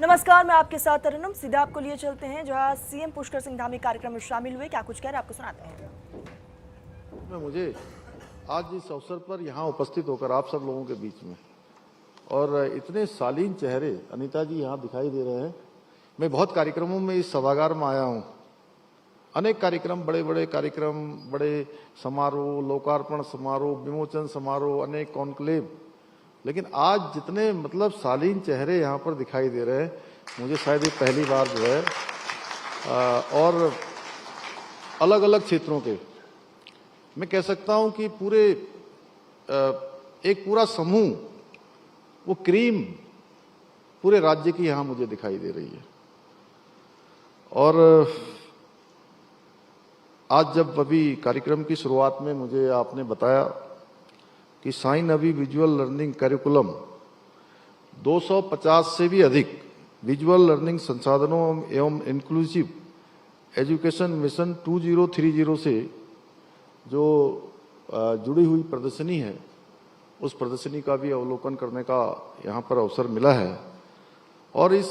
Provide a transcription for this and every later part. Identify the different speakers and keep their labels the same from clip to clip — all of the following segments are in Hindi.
Speaker 1: नमस्कार, मैं आपके साथ तरन्नुम। सीधा आपको लिए चलते हैं जहां सीएम पुष्कर सिंह धामी कार्यक्रम में शामिल हुए। क्या कुछ कह रहे आपको सुनाते हैं।
Speaker 2: मुझे आज इस अवसर पर यहाँ उपस्थित होकर आप सब लोगों के बीच में और इतने शालीन चेहरे अनीता जी यहाँ दिखाई दे रहे हैं। मैं बहुत कार्यक्रमों में इस सभागार में आया हूँ, अनेक कार्यक्रम, बड़े बड़े कार्यक्रम, बड़े समारोह, लोकार्पण समारोह, विमोचन समारोह, अनेक कॉन्क्लेव, लेकिन आज जितने शालीन चेहरे यहाँ पर दिखाई दे रहे हैं, मुझे शायद ये पहली बार जो है और अलग अलग क्षेत्रों के, मैं कह सकता हूं कि पूरे एक पूरा समूह, वो क्रीम पूरे राज्य की यहां मुझे दिखाई दे रही है। और आज जब अभी कार्यक्रम की शुरुआत में मुझे आपने बताया कि साई नवी विजुअल लर्निंग करिकुलम 250 से भी अधिक विजुअल लर्निंग संसाधनों एवं इंक्लूसिव एजुकेशन मिशन 2030 से जो जुड़ी हुई प्रदर्शनी है, उस प्रदर्शनी का भी अवलोकन करने का यहाँ पर अवसर मिला है। और इस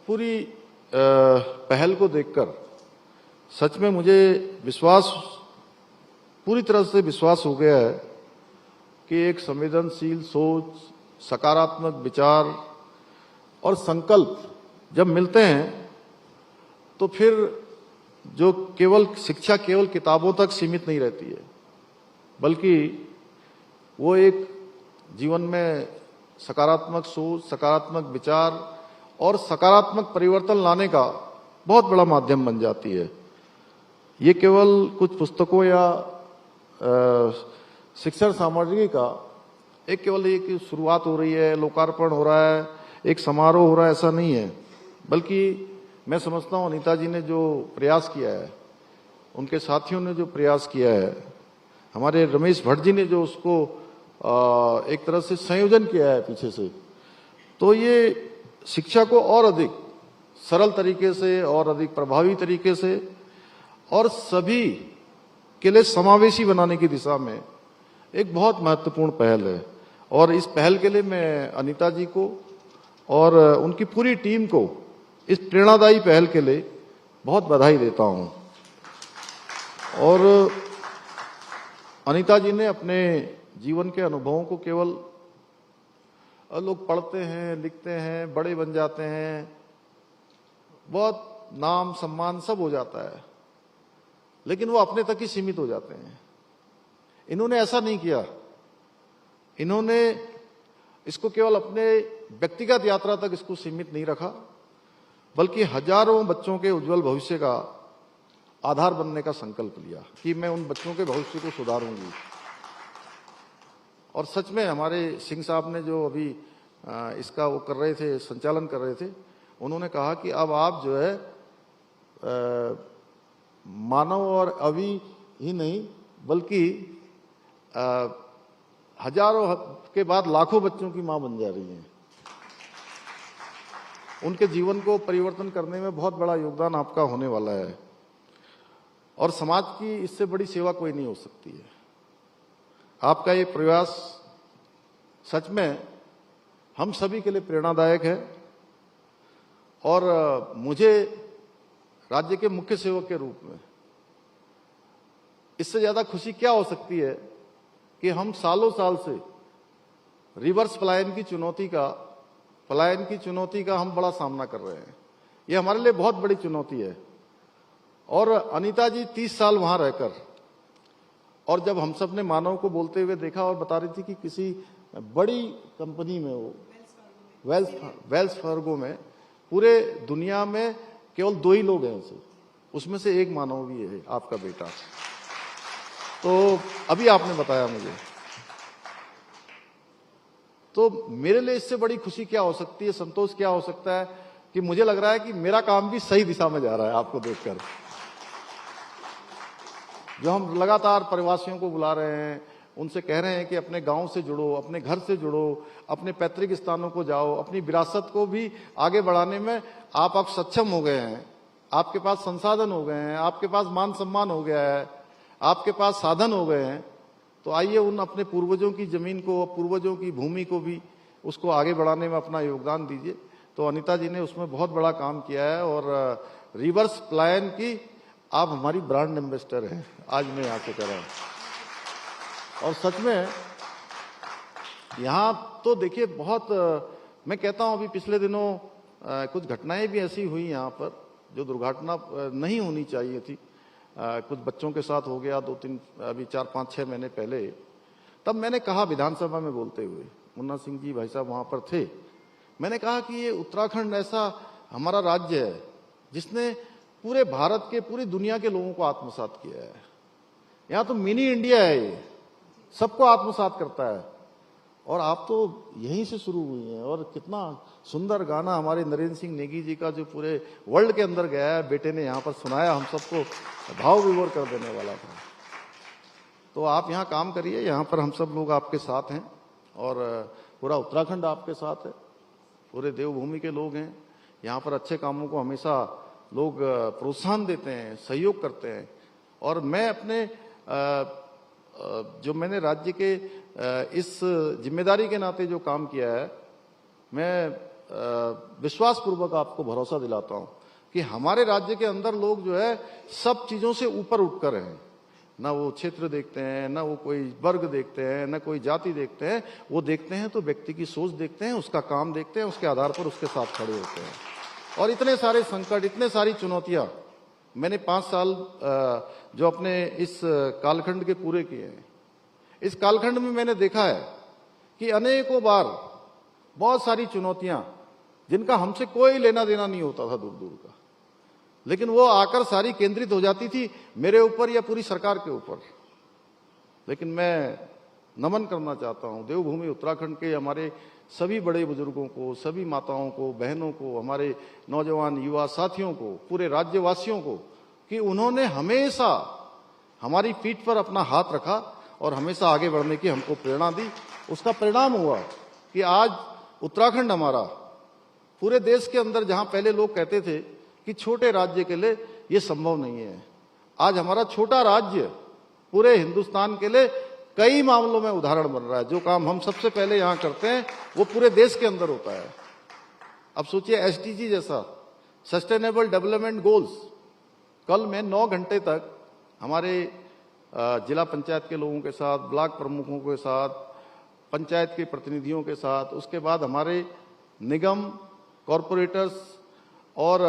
Speaker 2: पूरी पहल को देखकर सच में मुझे पूरी तरह से विश्वास हो गया है कि एक संवेदनशील सोच, सकारात्मक विचार और संकल्प जब मिलते हैं तो फिर जो केवल शिक्षा केवल किताबों तक सीमित नहीं रहती है, बल्कि वो एक जीवन में सकारात्मक सोच, सकारात्मक विचार और सकारात्मक परिवर्तन लाने का बहुत बड़ा माध्यम बन जाती है। ये केवल कुछ पुस्तकों या शिक्षण सामग्री का केवल एक शुरुआत हो रही है, लोकार्पण हो रहा है, एक समारोह हो रहा है, ऐसा नहीं है। बल्कि मैं समझता हूँ अनीता जी ने जो प्रयास किया है, उनके साथियों ने जो प्रयास किया है, हमारे रमेश भट्ट जी ने जो उसको एक तरह से संयोजन किया है पीछे से, तो ये शिक्षा को और अधिक सरल तरीके से और अधिक प्रभावी तरीके से और सभी के लिए समावेशी बनाने की दिशा में एक बहुत महत्वपूर्ण पहल है। और इस पहल के लिए मैं अनीता जी को और उनकी पूरी टीम को इस प्रेरणादायी पहल के लिए बहुत बधाई देता हूं। और अनीता जी ने अपने जीवन के अनुभवों को केवल, लोग पढ़ते हैं, लिखते हैं, बड़े बन जाते हैं, बहुत नाम सम्मान सब हो जाता है, लेकिन वो अपने तक ही सीमित हो जाते हैं। इन्होंने ऐसा नहीं किया। इन्होंने इसको केवल अपने व्यक्तिगत यात्रा तक इसको सीमित नहीं रखा, बल्कि हजारों बच्चों के उज्जवल भविष्य का आधार बनने का संकल्प लिया कि मैं उन बच्चों के भविष्य को सुधारूंगी। और सच में हमारे सिंह साहब ने जो अभी इसका वो कर रहे थे, संचालन कर रहे थे, उन्होंने कहा कि अब आप जो है मानव और अवि ही नहीं, बल्कि हजारों के बाद लाखों बच्चों की मां बन जा रही हैं। उनके जीवन को परिवर्तन करने में बहुत बड़ा योगदान आपका होने वाला है। और समाज की इससे बड़ी सेवा कोई नहीं हो सकती है। आपका ये प्रयास सच में हम सभी के लिए प्रेरणादायक है। और मुझे राज्य के मुख्य सेवक के रूप में इससे ज्यादा खुशी क्या हो सकती है कि हम सालों साल से रिवर्स पलायन की चुनौती का हम बड़ा सामना कर रहे हैं। ये हमारे लिए बहुत बड़ी चुनौती है। और अनीता जी 30 साल वहां रहकर, और जब हम सब ने मानव को बोलते हुए देखा और बता रही थी कि किसी बड़ी कंपनी में, वो वेल्स फार्गो में, पूरे दुनिया में केवल 2 ही लोग हैं उसमें से एक मानव भी है, आपका बेटा। तो अभी आपने बताया मुझे, तो मेरे लिए इससे बड़ी खुशी क्या हो सकती है, संतोष क्या हो सकता है कि मुझे लग रहा है कि मेरा काम भी सही दिशा में जा रहा है। आपको देखकर जो हम लगातार प्रवासियों को बुला रहे हैं, उनसे कह रहे हैं कि अपने गांव से जुड़ो, अपने घर से जुड़ो, अपने पैतृक स्थानों को जाओ, अपनी विरासत को भी आगे बढ़ाने में आप सक्षम हो गए हैं। आपके पास संसाधन हो गए हैं, आपके पास मान सम्मान हो गया है, आपके पास साधन हो गए हैं। तो आइए उन अपने पूर्वजों की जमीन को, पूर्वजों की भूमि को भी, उसको आगे बढ़ाने में अपना योगदान दीजिए। तो अनीता जी ने उसमें बहुत बड़ा काम किया है और रिवर्स पलायन की आप हमारी ब्रांड एम्बेसडर हैं, आज मैं यहाँ से कह रहा हूँ। और सच में यहाँ तो देखिए बहुत मैं कहता हूँ अभी पिछले दिनों कुछ घटनाएं भी ऐसी हुई यहाँ पर जो दुर्घटना नहीं होनी चाहिए थी। कुछ बच्चों के साथ हो गया 2-3 अभी 4-5-6 महीने पहले। तब मैंने कहा विधानसभा में बोलते हुए, मुन्ना सिंह जी भाई साहब वहां पर थे, मैंने कहा कि ये उत्तराखंड ऐसा हमारा राज्य है जिसने पूरे भारत के पूरी दुनिया के लोगों को आत्मसात किया है। यहाँ तो मिनी इंडिया है, ये सबको आत्मसात करता है। और आप तो यहीं से शुरू हुई हैं और कितना सुंदर गाना हमारे नरेंद्र सिंह नेगी जी का जो पूरे वर्ल्ड के अंदर गया है, बेटे ने यहाँ पर सुनाया, हम सबको भाव विभोर कर देने वाला था। तो आप यहाँ काम करिए, यहाँ पर हम सब लोग आपके साथ हैं और पूरा उत्तराखंड आपके साथ है, पूरे देवभूमि के लोग हैं। यहाँ पर अच्छे कामों को हमेशा लोग प्रोत्साहन देते हैं, सहयोग करते हैं। और मैं अपने जो मैंने राज्य के इस जिम्मेदारी के नाते जो काम किया है, मैं विश्वास पूर्वक आपको भरोसा दिलाता हूं कि हमारे राज्य के अंदर लोग जो है सब चीजों से ऊपर उठकर हैं। ना वो क्षेत्र देखते हैं, ना वो कोई वर्ग देखते हैं, ना कोई जाति देखते हैं। वो देखते हैं तो व्यक्ति की सोच देखते हैं, उसका काम देखते हैं, उसके आधार पर उसके साथ खड़े होते हैं। और इतने सारे संकट, इतने सारी चुनौतियां मैंने 5 साल जो अपने इस कालखंड के पूरे किए हैं, इस कालखंड में मैंने देखा है कि अनेकों बार बहुत सारी चुनौतियां जिनका हमसे कोई लेना देना नहीं होता था दूर दूर का, लेकिन वो आकर सारी केंद्रित हो जाती थी मेरे ऊपर या पूरी सरकार के ऊपर। लेकिन मैं नमन करना चाहता हूं देवभूमि उत्तराखंड के हमारे सभी बड़े बुजुर्गों को, सभी माताओं को, बहनों को, हमारे नौजवान युवा साथियों को, पूरे राज्यवासियों को, कि उन्होंने हमेशा हमारी पीठ पर अपना हाथ रखा और हमेशा आगे बढ़ने की हमको प्रेरणा दी। उसका परिणाम हुआ कि आज उत्तराखंड हमारा पूरे देश के अंदर, जहां पहले लोग कहते थे कि छोटे राज्य के लिए ये संभव नहीं है, आज हमारा छोटा राज्य पूरे हिंदुस्तान के लिए कई मामलों में उदाहरण बन रहा है। जो काम हम सबसे पहले यहां करते हैं वो पूरे देश के अंदर होता है। अब सोचिए एसडीजी जैसा सस्टेनेबल डेवलपमेंट गोल्स, कल मैं 9 घंटे तक हमारे जिला पंचायत के लोगों के साथ, ब्लॉक प्रमुखों के साथ, पंचायत के प्रतिनिधियों के साथ, उसके बाद हमारे निगम, कॉरपोरेटर्स और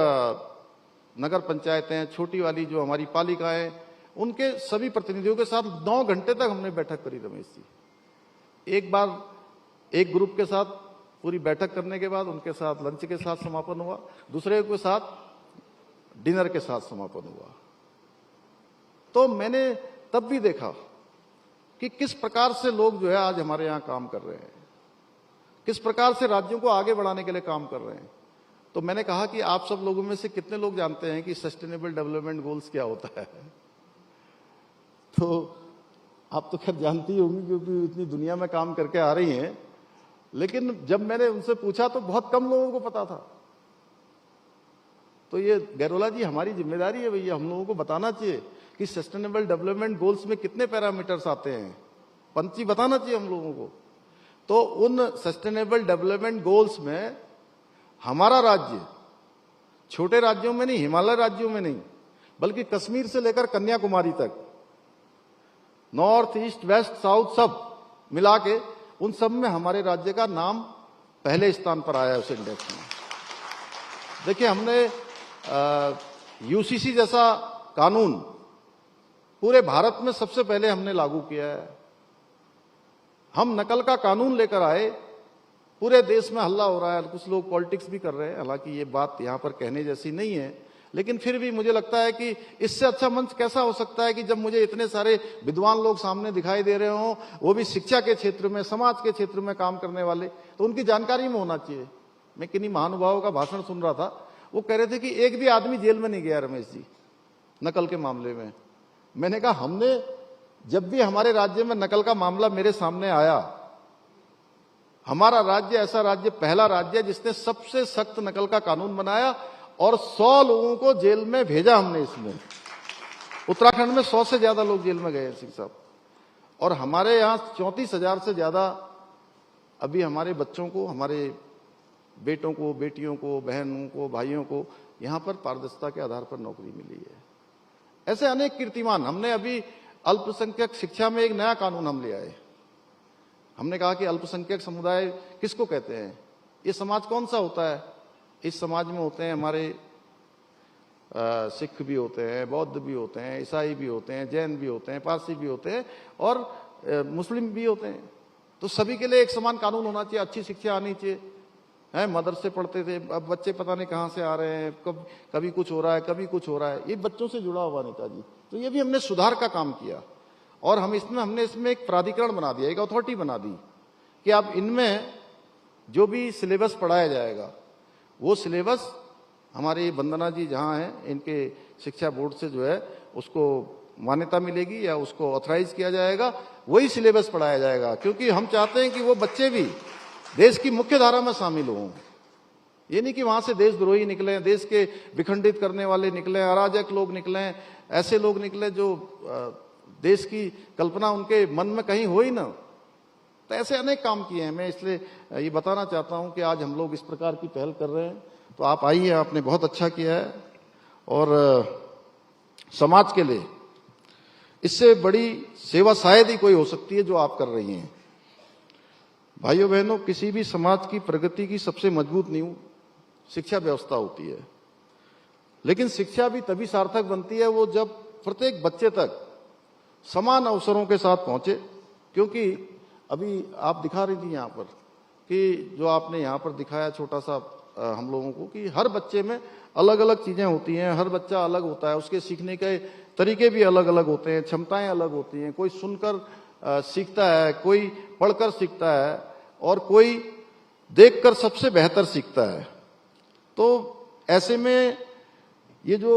Speaker 2: नगर पंचायतें, छोटी वाली जो हमारी पालिकाएं, उनके सभी प्रतिनिधियों के साथ 9 घंटे तक हमने बैठक करी रमेश जी। एक बार एक ग्रुप के साथ पूरी बैठक करने के बाद उनके साथ लंच के साथ समापन हुआ, दूसरे के साथ डिनर के साथ समापन हुआ। तो मैंने तब भी देखा कि किस प्रकार से लोग जो है आज हमारे यहां काम कर रहे हैं, किस प्रकार से राज्यों को आगे बढ़ाने के लिए काम कर रहे हैं। तो मैंने कहा कि आप सब लोगों में से कितने लोग जानते हैं कि सस्टेनेबल डेवलपमेंट गोल्स क्या होता है? तो आप तो खैर जानती होंगी क्योंकि इतनी दुनिया में काम करके आ रही हैं, लेकिन जब मैंने उनसे पूछा तो बहुत कम लोगों को पता था। तो ये गैरोला जी हमारी जिम्मेदारी है भैया, हम लोगों को बताना चाहिए कि सस्टेनेबल डेवलपमेंट गोल्स में कितने पैरामीटर्स आते हैं, पंची बताना चाहिए हम लोगों को। तो उन सस्टेनेबल डेवलपमेंट गोल्स में हमारा राज्य छोटे राज्यों में नहीं, हिमालय राज्यों में नहीं, बल्कि कश्मीर से लेकर कन्याकुमारी तक, नॉर्थ, ईस्ट, वेस्ट, साउथ सब मिला के उन सब में हमारे राज्य का नाम पहले स्थान पर आया है उस इंडेक्स में। देखिए हमने यूसीसी जैसा कानून पूरे भारत में सबसे पहले हमने लागू किया है। हम नकल का कानून लेकर आए, पूरे देश में हल्ला हो रहा है, कुछ लोग पॉलिटिक्स भी कर रहे हैं, हालांकि ये बात यहां पर कहने जैसी नहीं है, लेकिन फिर भी मुझे लगता है कि इससे अच्छा मंच कैसा हो सकता है कि जब मुझे इतने सारे विद्वान लोग सामने दिखाई दे रहे हों, वो भी शिक्षा के क्षेत्र में, समाज के क्षेत्र में काम करने वाले, तो उनकी जानकारी में होना चाहिए। मैं किन्हीं महानुभावों का भाषण सुन रहा था, वो कह रहे थे कि एक भी आदमी जेल में नहीं गया रमेश जी नकल के मामले में। मैंने कहा हमने जब भी हमारे राज्य में नकल का मामला मेरे सामने आया, हमारा राज्य ऐसा राज्य, पहला राज्य जिसने सबसे सख्त नकल का कानून बनाया और 100 लोगों को जेल में भेजा हमने। इसमें उत्तराखंड में 100 से ज्यादा लोग जेल में गए सिंह साहब, और हमारे यहाँ 34,000 से ज्यादा अभी हमारे बच्चों को, हमारे बेटों को, बेटियों को, बहनों को, भाइयों को यहाँ पर पारदर्शिता के आधार पर नौकरी मिली है। ऐसे अनेक कीर्तिमान। हमने अभी अल्पसंख्यक शिक्षा में एक नया कानून हम ले आए। हमने कहा कि अल्पसंख्यक समुदाय किसको कहते हैं, ये समाज कौन सा होता है। इस समाज में होते हैं हमारे सिख भी होते हैं, बौद्ध भी होते हैं, ईसाई भी होते हैं, जैन भी होते हैं, पारसी भी होते हैं और मुस्लिम भी होते हैं। तो सभी के लिए एक समान कानून होना चाहिए, अच्छी शिक्षा आनी चाहिए। है मदरसे पढ़ते थे, अब बच्चे पता नहीं कहाँ से आ रहे हैं, कभी कुछ हो रहा है, कभी कुछ हो रहा है। ये बच्चों से जुड़ा हुआ नेताजी। तो ये भी हमने सुधार का काम किया और हमने इसमें एक प्राधिकरण बना दिया, एक अथॉरिटी बना दी कि अब इनमें जो भी सिलेबस पढ़ाया जाएगा वो सिलेबस हमारे वंदना जी जहाँ हैं इनके शिक्षा बोर्ड से जो है उसको मान्यता मिलेगी या उसको ऑथराइज किया जाएगा, वही सिलेबस पढ़ाया जाएगा। क्योंकि हम चाहते हैं कि वो बच्चे भी देश की मुख्य धारा में शामिल हों। ये नहीं कि वहां से देशद्रोही निकले, देश के विखंडित करने वाले निकले, अराजक लोग निकले, ऐसे लोग निकले जो देश की कल्पना उनके मन में कहीं हो ही ना। तो ऐसे अनेक काम किए हैं। मैं इसलिए ये बताना चाहता हूं कि आज हम लोग इस प्रकार की पहल कर रहे हैं। तो आप आइए, आपने बहुत अच्छा किया है और समाज के लिए इससे बड़ी सेवा शायद ही कोई हो सकती है जो आप कर रही हैं। भाइयों बहनों, किसी भी समाज की प्रगति की सबसे मजबूत नींव शिक्षा व्यवस्था होती है। लेकिन शिक्षा भी तभी सार्थक बनती है वो जब प्रत्येक बच्चे तक समान अवसरों के साथ पहुंचे। क्योंकि अभी आप दिखा रही थी यहाँ पर कि जो आपने यहाँ पर दिखाया छोटा सा हम लोगों को कि हर बच्चे में अलग अलग चीजें होती हैं, हर बच्चा अलग होता है, उसके सीखने के तरीके भी अलग अलग होते हैं, क्षमताएं अलग होती हैं। कोई सुनकर सीखता है, कोई पढ़कर सीखता है और कोई देखकर सबसे बेहतर सीखता है। तो ऐसे में ये जो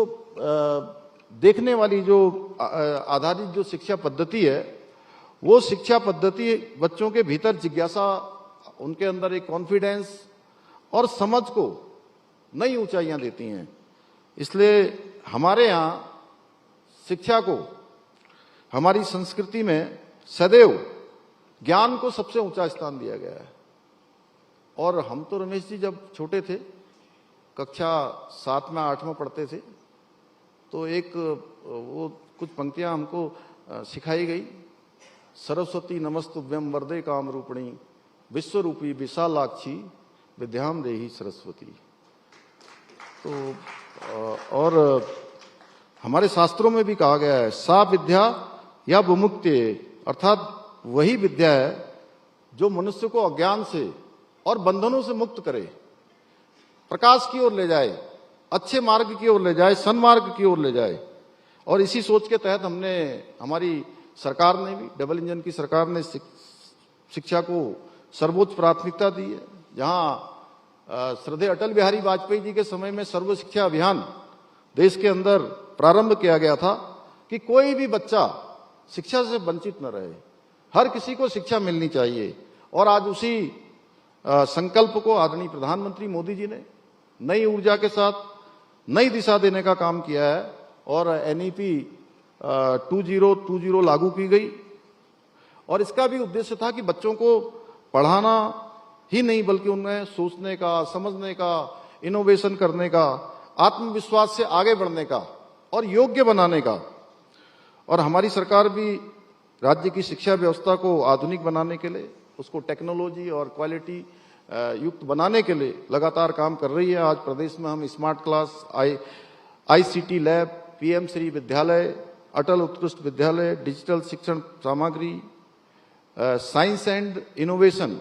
Speaker 2: देखने वाली जो आधारित जो शिक्षा पद्धति है वो शिक्षा पद्धति बच्चों के भीतर जिज्ञासा, उनके अंदर एक कॉन्फिडेंस और समझ को नई ऊंचाइयां देती हैं। इसलिए हमारे यहाँ शिक्षा को, हमारी संस्कृति में सदैव ज्ञान को सबसे ऊंचा स्थान दिया गया है। और हम तो रमेश जी जब छोटे थे, कक्षा 7 में 8 में पढ़ते थे, तो एक वो कुछ पंक्तियां हमको सिखाई गई। सरस्वती नमस्तुभ्यं वरदे कामरूपिणी विश्वरूपी विशालाक्षी विद्याम देहि सरस्वती। तो और हमारे शास्त्रों में भी कहा गया है सा विद्या या विमुक्ति, अर्थात वही विद्या है जो मनुष्य को अज्ञान से और बंधनों से मुक्त करे, प्रकाश की ओर ले जाए, अच्छे मार्ग की ओर ले जाए, सन्मार्ग की ओर ले जाए। और इसी सोच के तहत हमारी सरकार ने भी, डबल इंजन की सरकार ने शिक्षा को सर्वोच्च प्राथमिकता दी है। जहां श्रद्धेय अटल बिहारी वाजपेयी जी के समय में सर्व शिक्षा अभियान देश के अंदर प्रारंभ किया गया था कि कोई भी बच्चा शिक्षा से वंचित न रहे, हर किसी को शिक्षा मिलनी चाहिए। और आज उसी संकल्प को आदरणीय प्रधानमंत्री मोदी जी ने नई ऊर्जा के साथ नई दिशा देने का काम किया है और NEP 2020 लागू की गई। और इसका भी उद्देश्य था कि बच्चों को पढ़ाना ही नहीं बल्कि उनमें सोचने का, समझने का, इनोवेशन करने का, आत्मविश्वास से आगे बढ़ने का और योग्य बनाने का। और हमारी सरकार भी राज्य की शिक्षा व्यवस्था को आधुनिक बनाने के लिए, उसको टेक्नोलॉजी और क्वालिटी युक्त बनाने के लिए लगातार काम कर रही है। आज प्रदेश में हम smart class, ICT lab, PM Shri विद्यालय, अटल उत्कृष्ट विद्यालय, डिजिटल शिक्षण सामग्री, साइंस एंड इनोवेशन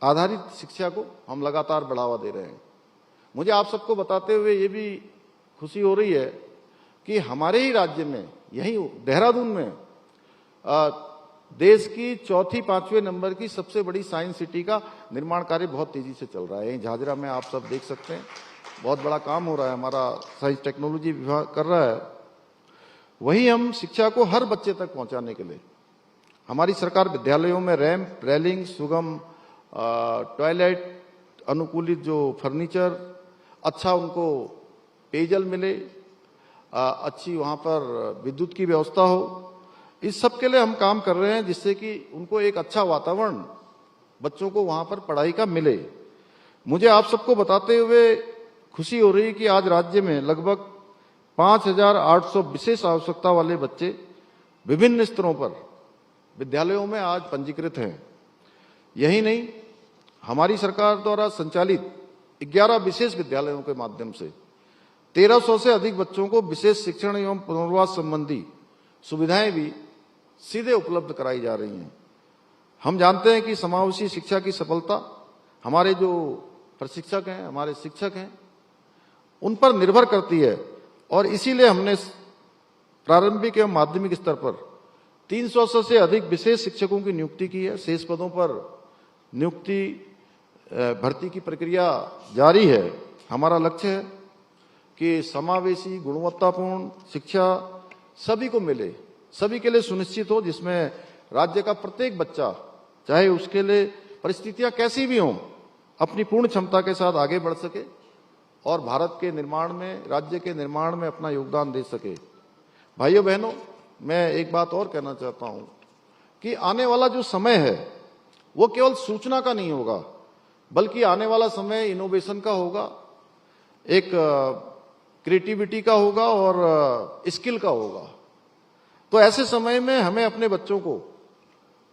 Speaker 2: आधारित शिक्षा को हम लगातार बढ़ावा दे रहे हैं। मुझे आप सबको बताते हुए ये भी खुशी हो रही है कि हमारे ही राज्य में, यही देहरादून में, देश की 4, 5वें नंबर की सबसे बड़ी साइंस सिटी का निर्माण कार्य बहुत तेजी से चल रहा है। यही झाझरा में आप सब देख सकते हैं, बहुत बड़ा काम हो रहा है, हमारा साइंस टेक्नोलॉजी विभाग कर रहा है। वही हम शिक्षा को हर बच्चे तक पहुंचाने के लिए हमारी सरकार विद्यालयों में रैंप, रेलिंग, सुगम टॉयलेट, अनुकूलित जो फर्नीचर, अच्छा उनको पेयजल मिले, अच्छी वहां पर विद्युत की व्यवस्था हो, इस सब के लिए हम काम कर रहे हैं जिससे कि उनको एक अच्छा वातावरण बच्चों को वहां पर पढ़ाई का मिले। मुझे आप सबको बताते हुए खुशी हो रही कि आज राज्य में लगभग 5,800 विशेष आवश्यकता वाले बच्चे विभिन्न स्तरों पर विद्यालयों में आज पंजीकृत हैं। यही नहीं, हमारी सरकार द्वारा संचालित 11 विशेष विद्यालयों के माध्यम से 1300 से अधिक बच्चों को विशेष शिक्षण एवं पुनर्वास संबंधी सुविधाएं भी सीधे उपलब्ध कराई जा रही हैं। हम जानते हैं कि समावेशी शिक्षा की सफलता हमारे जो प्रशिक्षक हैं, हमारे शिक्षक हैं, उन पर निर्भर करती है और इसीलिए हमने प्रारंभिक एवं माध्यमिक स्तर पर 300 से अधिक विशेष शिक्षकों की नियुक्ति की है। शेष पदों पर नियुक्ति भर्ती की प्रक्रिया जारी है। हमारा लक्ष्य है कि समावेशी गुणवत्तापूर्ण शिक्षा सभी को मिले, सभी के लिए सुनिश्चित हो, जिसमें राज्य का प्रत्येक बच्चा, चाहे उसके लिए परिस्थितियां कैसी भी हों, अपनी पूर्ण क्षमता के साथ आगे बढ़ सके और भारत के निर्माण में, राज्य के निर्माण में अपना योगदान दे सके। भाइयों बहनों, मैं एक बात और कहना चाहता हूं कि आने वाला जो समय है वो केवल सूचना का नहीं होगा, बल्कि आने वाला समय इनोवेशन का होगा, एक क्रिएटिविटी का होगा और स्किल का होगा। तो ऐसे समय में हमें अपने बच्चों को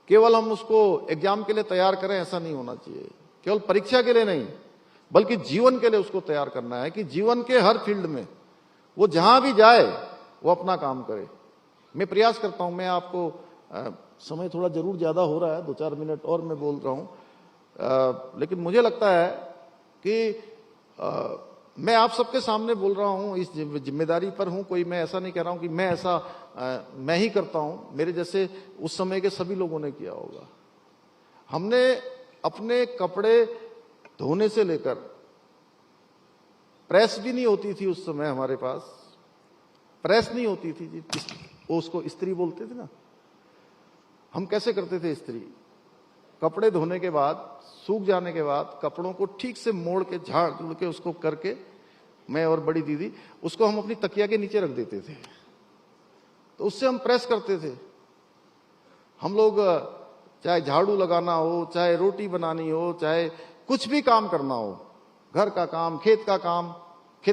Speaker 2: केवल हम उसको एग्जाम के लिए तैयार करें, ऐसा नहीं होना चाहिए। केवल परीक्षा के लिए नहीं, बल्कि जीवन के लिए उसको तैयार करना है कि जीवन के हर फील्ड में वो जहां भी जाए वो अपना काम करे। मैं प्रयास करता हूं, मैं आपको समय थोड़ा जरूर ज्यादा हो रहा है, 2-4 मिनट और मैं बोल रहा हूं, लेकिन मुझे लगता है कि मैं आप सबके सामने बोल रहा हूं, इस जिम्मेदारी पर हूं। कोई मैं ऐसा नहीं कह रहा हूं कि मैं ऐसा मैं ही करता हूं, मेरे जैसे उस समय के सभी लोगों ने किया होगा। हमने अपने कपड़े धोने से लेकर, प्रेस भी नहीं होती थी उस समय, हमारे पास प्रेस नहीं होती थी जी, वो उसको इस्त्री बोलते थे ना। हम कैसे करते थे इस्त्री? कपड़े धोने के बाद, सूख जाने के बाद कपड़ों को ठीक से मोड़ के, झाड़ जुड़ के, उसको करके, मैं और बड़ी दीदी उसको हम अपनी तकिया के नीचे रख देते थे, तो उससे हम प्रेस करते थे। हम लोग चाहे झाड़ू लगाना हो, चाहे रोटी बनानी हो, चाहे कुछ भी काम करना हो, घर का काम, खेत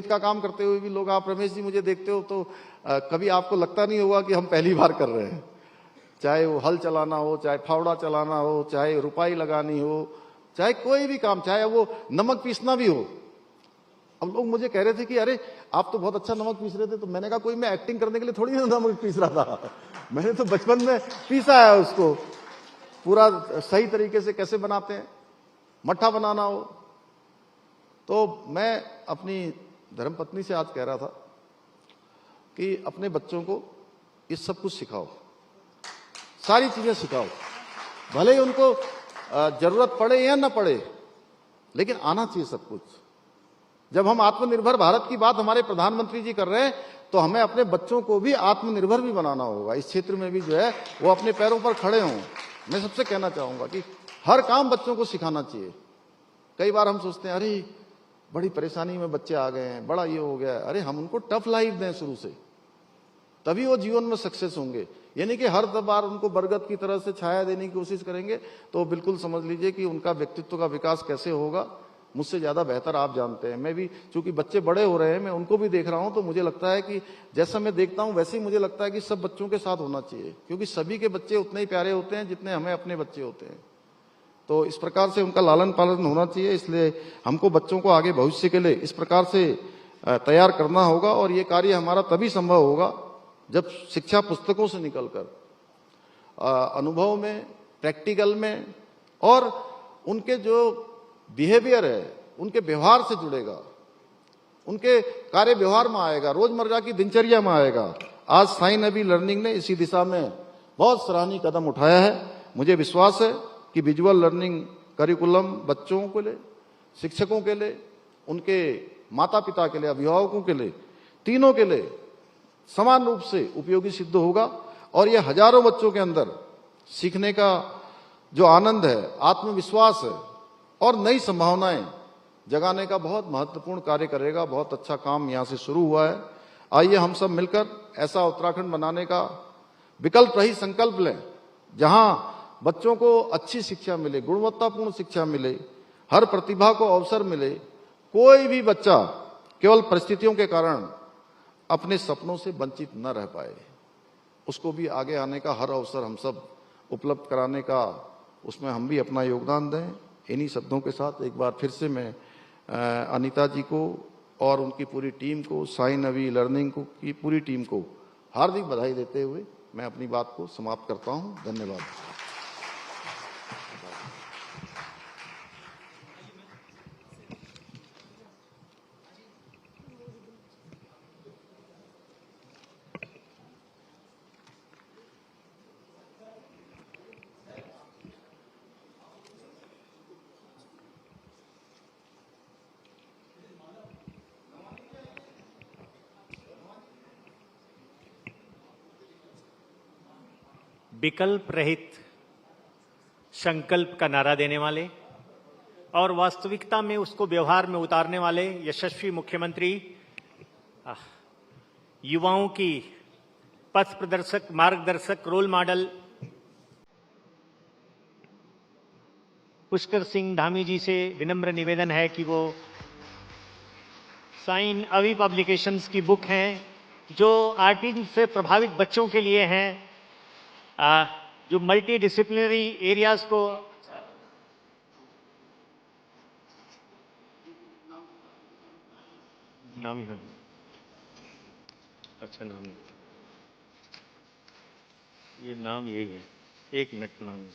Speaker 2: का काम करते हुए भी लोग, आप रमेश जी मुझे देखते हो तो कभी आपको लगता नहीं होगा कि हम पहली बार कर रहे हैं। चाहे वो हल चलाना हो, चाहे फावड़ा चलाना हो, चाहे रुपाई लगानी हो, चाहे कोई भी काम, चाहे वो नमक पीसना भी हो। अब लोग मुझे कह रहे थे कि अरे आप तो बहुत अच्छा नमक पीस रहे थे, तो मैंने कहा कोई मैं एक्टिंग करने के लिए थोड़ी ना नमक पीस रहा था, मैंने तो बचपन में पीसा है उसको पूरा सही तरीके से। कैसे बनाते हैं, मट्ठा बनाना हो, तो मैं अपनी धर्मपत्नी से आज कह रहा था कि अपने बच्चों को ये सब कुछ सिखाओ, सारी चीजें सिखाओ, भले ही उनको जरूरत पड़े या ना पड़े, लेकिन आना चाहिए सब कुछ। जब हम आत्मनिर्भर भारत की बात हमारे प्रधानमंत्री जी कर रहे हैं, तो हमें अपने बच्चों को भी आत्मनिर्भर भी बनाना होगा, इस क्षेत्र में भी जो है वो अपने पैरों पर खड़े हों। मैं सबसे कहना चाहूंगा कि हर काम बच्चों को सिखाना चाहिए। कई बार हम सोचते हैं अरे बड़ी परेशानी में बच्चे आ गए हैं, बड़ा ये हो गया है, अरे हम उनको टफ लाइफ दें शुरू से, तभी वो जीवन में सक्सेस होंगे। यानी कि हर बार उनको बरगद की तरह से छाया देने की कोशिश करेंगे तो बिल्कुल समझ लीजिए कि उनका व्यक्तित्व का विकास कैसे होगा, मुझसे ज्यादा बेहतर आप जानते हैं। मैं भी चूंकि बच्चे बड़े हो रहे हैं, मैं उनको भी देख रहा हूं, तो मुझे लगता है कि जैसा मैं देखता हूं वैसे ही मुझे लगता है कि सब बच्चों के साथ होना चाहिए, क्योंकि सभी के बच्चे उतने ही प्यारे होते हैं जितने हमें अपने बच्चे होते हैं। तो इस प्रकार से उनका लालन पालन होना चाहिए। इसलिए हमको बच्चों को आगे भविष्य के लिए इस प्रकार से तैयार करना होगा, और ये कार्य हमारा तभी संभव होगा जब शिक्षा पुस्तकों से निकलकर अनुभव में, प्रैक्टिकल में, और उनके जो बिहेवियर है, उनके व्यवहार से जुड़ेगा, उनके कार्य व्यवहार में आएगा, रोजमर्रा की दिनचर्या में आएगा। आज साइन अभी लर्निंग ने इसी दिशा में बहुत सराहनीय कदम उठाया है। मुझे विश्वास है कि विजुअल लर्निंग करिकुलम बच्चों के लिए, शिक्षकों के लिए, उनके माता पिता के लिए, अभिभावकों के लिए, तीनों के लिए समान रूप से उपयोगी सिद्ध होगा, और यह हजारों बच्चों के अंदर सीखने का जो आनंद है, आत्मविश्वास है और नई संभावनाएं जगाने का बहुत महत्वपूर्ण कार्य करेगा। बहुत अच्छा काम यहां से शुरू हुआ है। आइए हम सब मिलकर ऐसा उत्तराखंड बनाने का विकल्प रही संकल्प लें, जहां बच्चों को अच्छी शिक्षा मिले, गुणवत्तापूर्ण शिक्षा मिले, हर प्रतिभा को अवसर मिले, कोई भी बच्चा केवल परिस्थितियों के कारण अपने सपनों से वंचित न रह पाए, उसको भी आगे आने का हर अवसर हम सब उपलब्ध कराने का, उसमें हम भी अपना योगदान दें। इन्हीं शब्दों के साथ एक बार फिर से मैं अनीता जी को और उनकी पूरी टीम को, साई नवी लर्निंग को की पूरी टीम को हार्दिक बधाई देते हुए मैं अपनी बात को समाप्त करता हूं। धन्यवाद।
Speaker 3: विकल्प रहित संकल्प का नारा देने वाले और वास्तविकता में उसको व्यवहार में उतारने वाले यशस्वी मुख्यमंत्री, युवाओं की पथ प्रदर्शक, मार्गदर्शक, रोल मॉडल पुष्कर सिंह धामी जी से विनम्र निवेदन है कि वो साइन अवी पब्लिकेशंस की बुक हैं जो ऑटिज्म से प्रभावित बच्चों के लिए हैं, जो मल्टी डिसिप्लिनरी एरियाज को नाम है, अच्छा नाम है, ये नाम यही है, एक मिनट नाम है।